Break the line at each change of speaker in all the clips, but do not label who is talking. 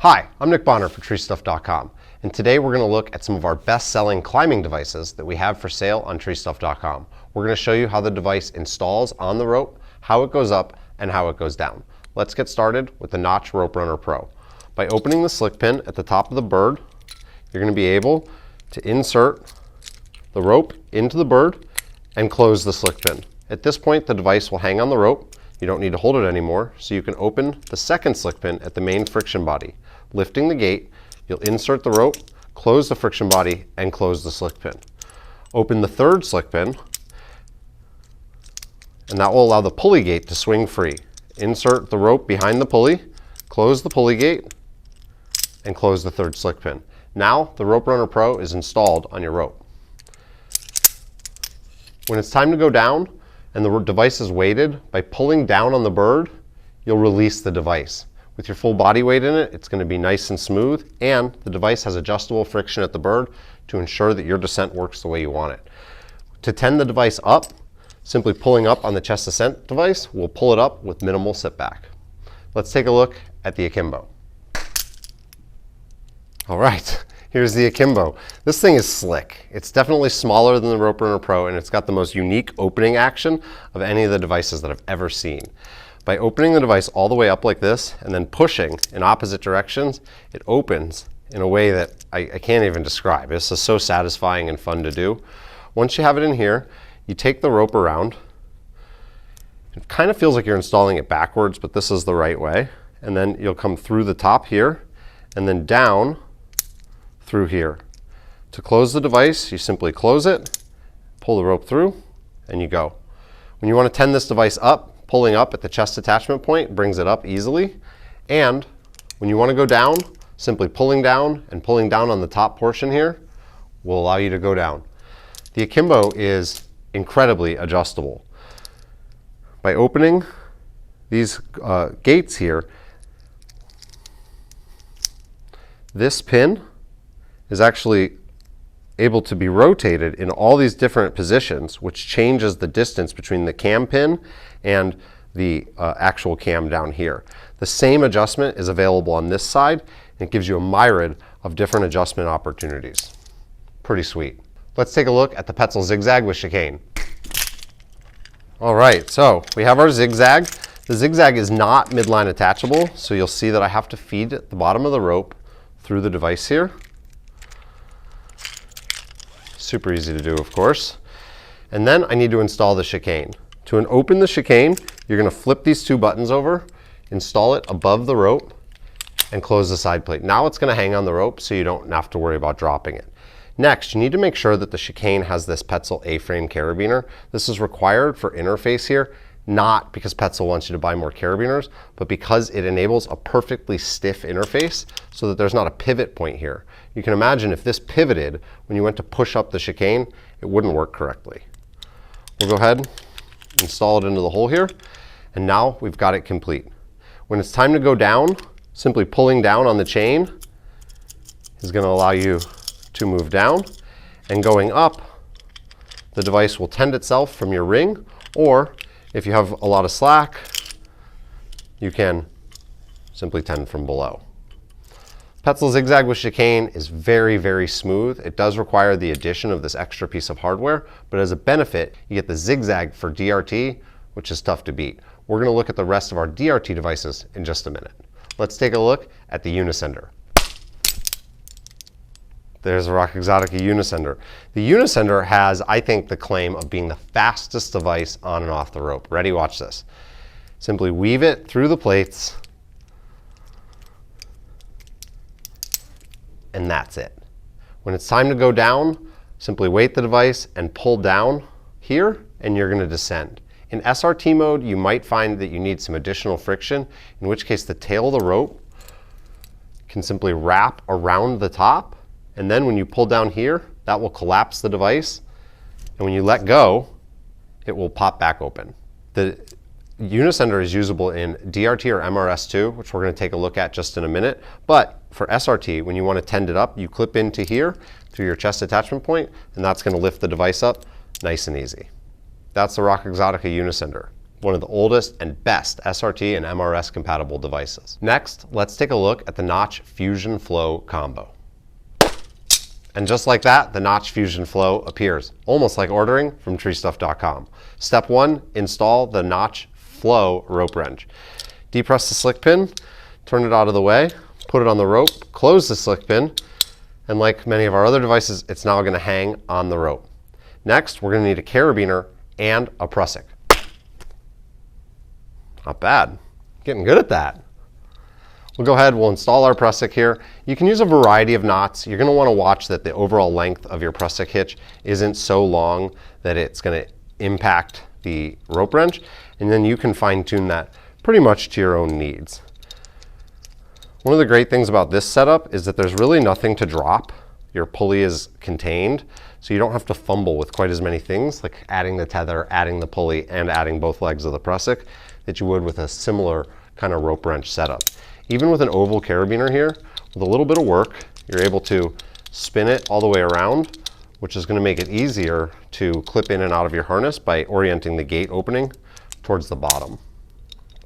Hi, I'm Nick Bonner for treestuff.com, and today we're going to look at some of our best-selling climbing devices that we have for sale on treestuff.com. We're going to show you how the device installs on the rope, how it goes up, and how it goes down. Let's get started with the Notch Rope Runner Pro. By opening the slick pin at the top of the bird, you're going to be able to insert the rope into the bird and close the slick pin. At this point, the device will hang on the rope. You don't need to hold it anymore, so you can open the second slick pin at the main friction body. Lifting the gate, you'll insert the rope, close the friction body, and close the slick pin. Open the third slick pin, and that will allow the pulley gate to swing free. Insert the rope behind the pulley, close the pulley gate, and close the third slick pin. Now the Rope Runner Pro is installed on your rope. When it's time to go down and the device is weighted, by pulling down on the bird, you'll release the device. With your full body weight in it, it's going to be nice and smooth, and the device has adjustable friction at the bird to ensure that your descent works the way you want it. To tend the device up, simply pulling up on the chest ascent device will pull it up with minimal sit back. Let's take a look at the akimbo. All right, here's the akimbo. This thing is slick. It's definitely smaller than the Rope Runner Pro, and it's got the most unique opening action of any of the devices that I've ever seen. By opening the device all the way up like this and then pushing in opposite directions, it opens in a way that I can't even describe. This is so satisfying and fun to do. Once you have it in here, you take the rope around. It kind of feels like you're installing it backwards, but this is the right way. And then you'll come through the top here and then down through here. To close the device, you simply close it, pull the rope through, and you go. When you want to tend this device up, pulling up at the chest attachment point brings it up easily. And when you want to go down, simply pulling down and pulling down on the top portion here will allow you to go down. The akimbo is incredibly adjustable. By opening these gates here, this pin is actually able to be rotated in all these different positions, which changes the distance between the cam pin and the actual cam down here. The same adjustment is available on this side, and it gives you a myriad of different adjustment opportunities. Pretty sweet. Let's take a look at the Petzl Zigzag with chicane. All right, so we have our Zigzag. The Zigzag is not midline attachable, so you'll see that I have to feed the bottom of the rope through the device here. Super easy to do, of course. And then I need to install the chicane. To open the chicane, you're going to flip these two buttons over, install it above the rope, and close the side plate. Now it's going to hang on the rope so you don't have to worry about dropping it. Next, you need to make sure that the chicane has this Petzl A-frame carabiner. This is required for interface here, not because Petzl wants you to buy more carabiners, but because it enables a perfectly stiff interface so that there's not a pivot point here. You can imagine if this pivoted when you went to push up the chicane, it wouldn't work correctly. We'll go ahead, install it into the hole here, and now we've got it complete. When it's time to go down, simply pulling down on the chain is going to allow you to move down, and going up, the device will tend itself from your ring, or if you have a lot of slack, you can simply tend from below. Petzl Zigzag with chicane is very, very smooth. It does require the addition of this extra piece of hardware, but as a benefit, you get the Zigzag for DRT, which is tough to beat. We're going to look at the rest of our DRT devices in just a minute. Let's take a look at the unicender. There's a Rock Exotica unicender. The unicender has, I think, the claim of being the fastest device on and off the rope. Ready? Watch this. Simply weave it through the plates, and that's it. When it's time to go down, simply weight the device and pull down here, and you're going to descend. In SRT mode, you might find that you need some additional friction, in which case the tail of the rope can simply wrap around the top, and then when you pull down here, that will collapse the device, and when you let go, it will pop back open. The unicender is usable in DRT or MRS2, which we're going to take a look at just in a minute. But for SRT, when you want to tend it up, you clip into here through your chest attachment point, and that's going to lift the device up nice and easy. That's the Rock Exotica unicender. one of the oldest and best SRT and MRS compatible devices. Next, let's take a look at the Notch Fusion Flow combo. And just like that, the Notch Fusion Flow appears, almost like ordering from treestuff.com. Step 1, install the Notch Flow rope wrench. Depress the slick pin, turn it out of the way, put it on the rope, close the slick pin, and like many of our other devices, it's now going to hang on the rope. Next, we're going to need a carabiner and a prusik. Not bad. Getting good at that. We'll go ahead, we'll install our prusik here. You can use a variety of knots. You're going to want to watch that the overall length of your prusik hitch isn't so long that it's going to impact the rope wrench, and then you can fine tune that pretty much to your own needs. One of the great things about this setup is that there's really nothing to drop. Your pulley is contained, so you don't have to fumble with quite as many things like adding the tether, adding the pulley, and adding both legs of the prusik that you would with a similar kind of rope wrench setup. Even with an oval carabiner here, with a little bit of work, you're able to spin it all the way around, which is going to make it easier to clip in and out of your harness by orienting the gate opening towards the bottom.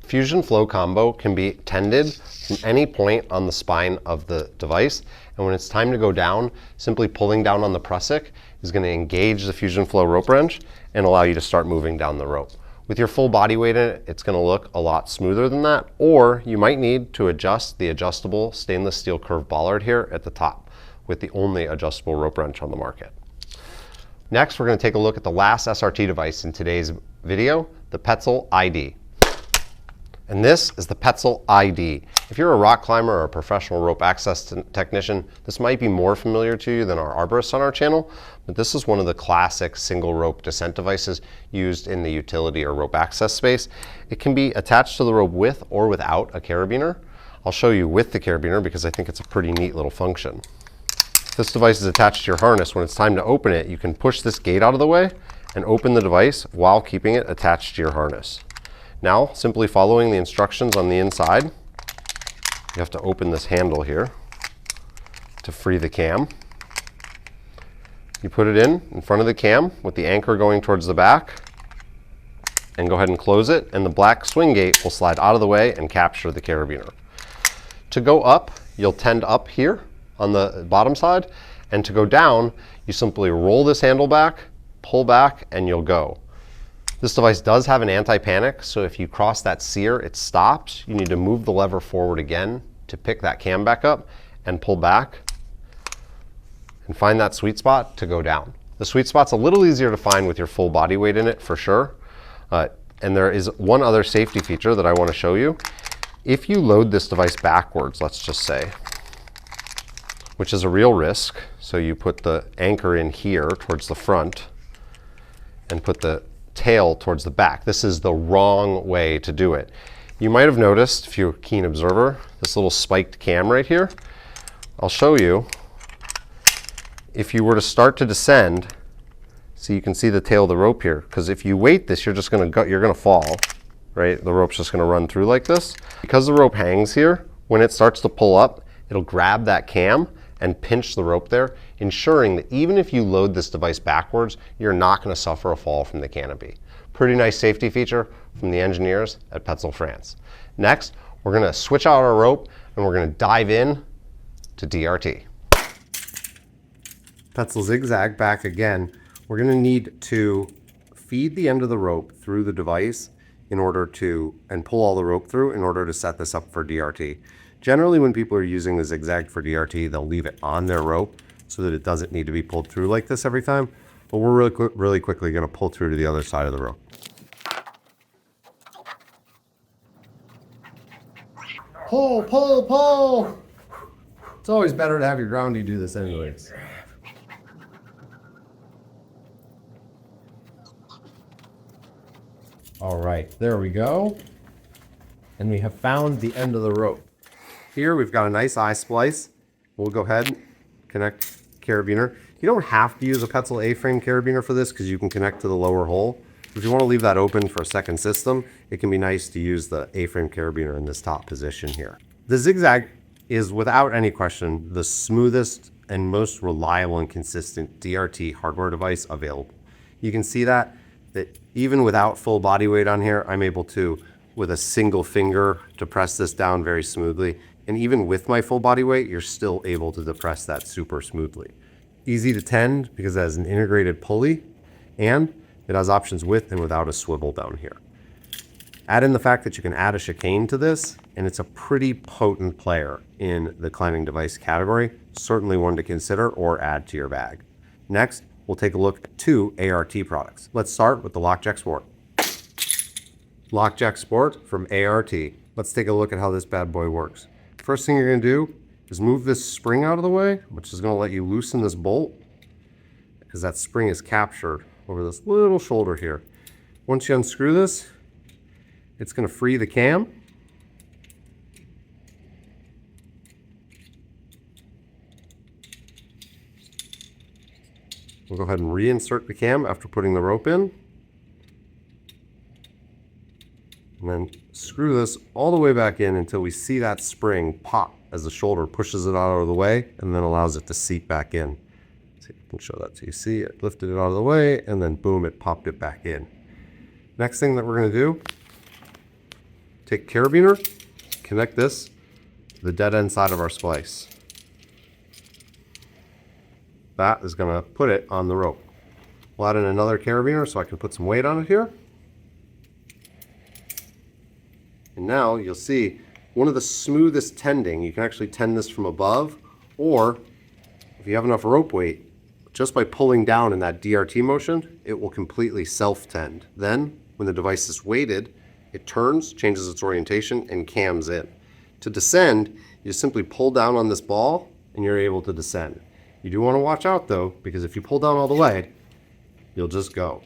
Fusion Flow combo can be tended from any point on the spine of the device, and when it's time to go down, simply pulling down on the prusik is going to engage the Fusion Flow rope wrench and allow you to start moving down the rope. With your full body weight in it, it's going to look a lot smoother than that, or you might need to adjust the adjustable stainless steel curved bollard here at the top with the only adjustable rope wrench on the market. Next, we're going to take a look at the last SRT device in today's video, the Petzl I'D. And this is the Petzl I'D. If you're a rock climber or a professional rope access technician, this might be more familiar to you than our arborists on our channel, but this is one of the classic single rope descent devices used in the utility or rope access space. It can be attached to the rope with or without a carabiner. I'll show you with the carabiner because I think it's a pretty neat little function. If this device is attached to your harness, when it's time to open it, you can push this gate out of the way and open the device while keeping it attached to your harness. Now, simply following the instructions on the inside, you have to open this handle here to free the cam. You put it in front of the cam with the anchor going towards the back, and go ahead and close it, and the black swing gate will slide out of the way and capture the carabiner. To go up, you'll tend up here on the bottom side, and to go down, you simply roll this handle back, pull back, and you'll go. This device does have an anti-panic, so if you cross that sear, it stops. You need to move the lever forward again to pick that cam back up and pull back and find that sweet spot to go down. The sweet spot's a little easier to find with your full body weight in it for sure. And there is one other safety feature that I want to show you. If you load this device backwards, let's just say, which is a real risk, so you put the anchor in here towards the front and put the tail towards the back. This is the wrong way to do it. You might have noticed, if you're a keen observer, this little spiked cam right here. I'll show you. If you were to start to descend, so you can see the tail of the rope here, because if you weight this, you're going to fall, right? The rope's just going to run through like this. Because the rope hangs here, when it starts to pull up, it'll grab that cam and pinch the rope there, ensuring that even if you load this device backwards, you're not going to suffer a fall from the canopy. Pretty nice safety feature from the engineers at Petzl, France. Next, we're going to switch out our rope and we're going to dive in to DRT. Petzl Zigzag back again. We're going to need to feed the end of the rope through the device in order to, and pull all the rope through in order to set this up for DRT. Generally, when people are using the Zigzag for DRT, they'll leave it on their rope so that it doesn't need to be pulled through like this every time. But we're really quickly going to pull through to the other side of the rope. Pull, pull, pull! It's always better to have your groundie do this anyways. All right, there we go. And we have found the end of the rope. Here we've got a nice eye splice. We'll go ahead and connect carabiner. You don't have to use a Petzl A-frame carabiner for this because you can connect to the lower hole. If you want to leave that open for a second system, it can be nice to use the A-frame carabiner in this top position here. The Zigzag is without any question the smoothest and most reliable and consistent DRT hardware device available. You can see that that even without full body weight on here, I'm able to, with a single finger, depress this down very smoothly. And even with my full body weight, you're still able to depress that super smoothly. Easy to tend because it has an integrated pulley and it has options with and without a swivel down here. Add in the fact that you can add a chicane to this, and it's a pretty potent player in the climbing device category. Certainly one to consider or add to your bag. Next, we'll take a look at 2 ART products. Let's start with the Lockjack Sport. Lockjack Sport from ART. Let's take a look at how this bad boy works. First thing you're gonna do is move this spring out of the way, which is gonna let you loosen this bolt because that spring is captured over this little shoulder here. Once you unscrew this, it's gonna free the cam. We'll go ahead and reinsert the cam after putting the rope in. And then screw this all the way back in until we see that spring pop as the shoulder pushes it out of the way and then allows it to seat back in. See if I can show that to you. See, it lifted it out of the way and then boom, it popped it back in. Next thing that we're gonna do, take carabiner, connect this to the dead end side of our splice. That is gonna put it on the rope. We'll add in another carabiner so I can put some weight on it here. And now you'll see one of the smoothest tending. You can actually tend this from above, or if you have enough rope weight, just by pulling down in that DRT motion, it will completely self-tend. Then, when the device is weighted, it turns, changes its orientation, and cams in. To descend, you just simply pull down on this ball, and you're able to descend. You do want to watch out, though, because if you pull down all the way, you'll just go.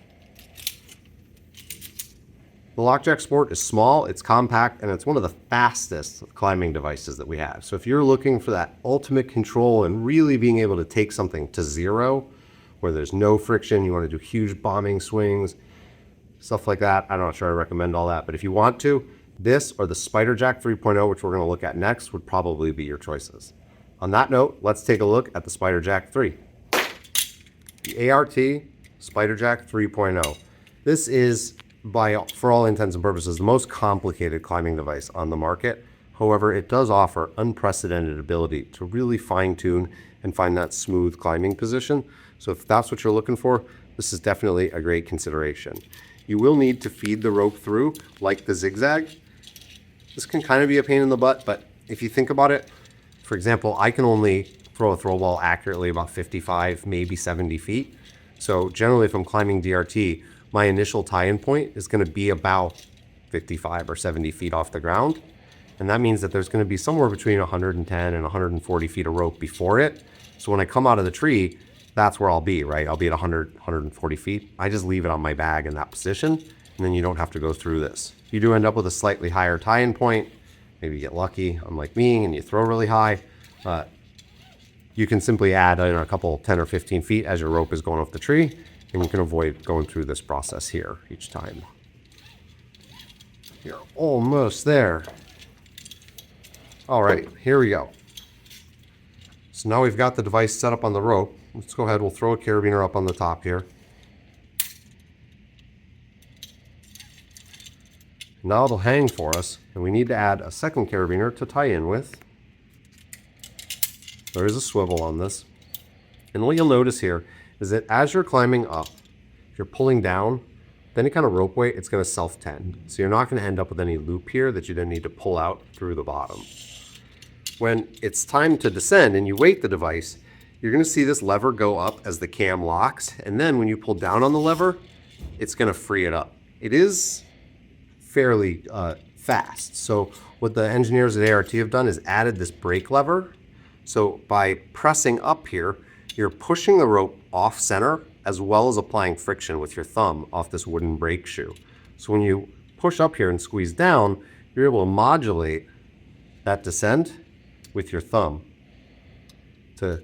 The Lockjack Sport is small, it's compact, and it's one of the fastest climbing devices that we have. So if you're looking for that ultimate control and really being able to take something to zero, where there's no friction, you want to do huge bombing swings, stuff like that, I'm not sure I recommend all that, but if you want to, this or the Spiderjack 3.0, which we're going to look at next, would probably be your choices. On that note, let's take a look at the Spiderjack 3. The ART Spiderjack 3.0. This is, for all intents and purposes, the most complicated climbing device on the market. However, it does offer unprecedented ability to really fine-tune and find that smooth climbing position. So if that's what you're looking for, this is definitely a great consideration. You will need to feed the rope through, like the Zigzag. This can kind of be a pain in the butt, but if you think about it, for example, I can only throw a throw ball accurately about 55, maybe 70 feet. So generally, if I'm climbing DRT, my initial tie-in point is going to be about 55 or 70 feet off the ground. And that means that there's going to be somewhere between 110 and 140 feet of rope before it. So when I come out of the tree, that's where I'll be, right? I'll be at 100, 140 feet. I just leave it on my bag in that position, and then you don't have to go through this. You do end up with a slightly higher tie-in point. Maybe you get lucky, unlike me, and you throw really high. You can simply add in a couple 10 or 15 feet as your rope is going off the tree, and you can avoid going through this process here each time. You're almost there. All right, here we go. So now we've got the device set up on the rope. Let's go ahead, we'll throw a carabiner up on the top here. Now it'll hang for us, and we need to add a second carabiner to tie in with. There is a swivel on this. And what you'll notice here is that as you're climbing up, if you're pulling down, with any kind of rope weight, it's going to self-tend. So you're not going to end up with any loop here that you then need to pull out through the bottom. When it's time to descend and you weight the device, you're going to see this lever go up as the cam locks. And then when you pull down on the lever, it's going to free it up. It is fairly fast. So what the engineers at ART have done is added this brake lever. So by pressing up here, you're pushing the rope off center as well as applying friction with your thumb off this wooden brake shoe. So when you push up here and squeeze down, you're able to modulate that descent with your thumb to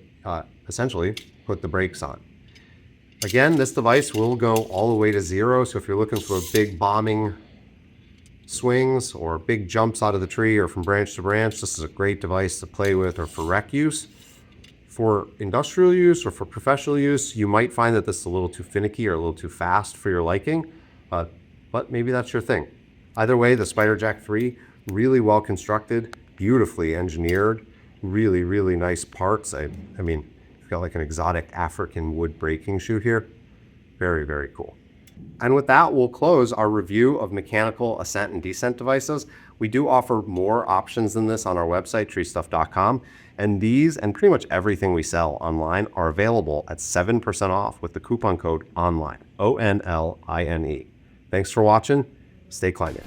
essentially put the brakes on. Again, this device will go all the way to zero. So if you're looking for big bombing swings or big jumps out of the tree or from branch to branch, this is a great device to play with, or for rec use. For industrial use or for professional use, you might find that this is a little too finicky or a little too fast for your liking, but maybe that's your thing. Either way, the spiderjack 3, really well constructed, beautifully engineered, really, really nice parts. I mean, you've got like an exotic African wood breaking shoot here. Very, very cool. And with that, we'll close our review of mechanical ascent and descent devices. We do offer more options than this on our website, treestuff.com. And these and pretty much everything we sell online are available at 7% off with the coupon code ONLINE, ONLINE. Thanks for watching. Stay climbing.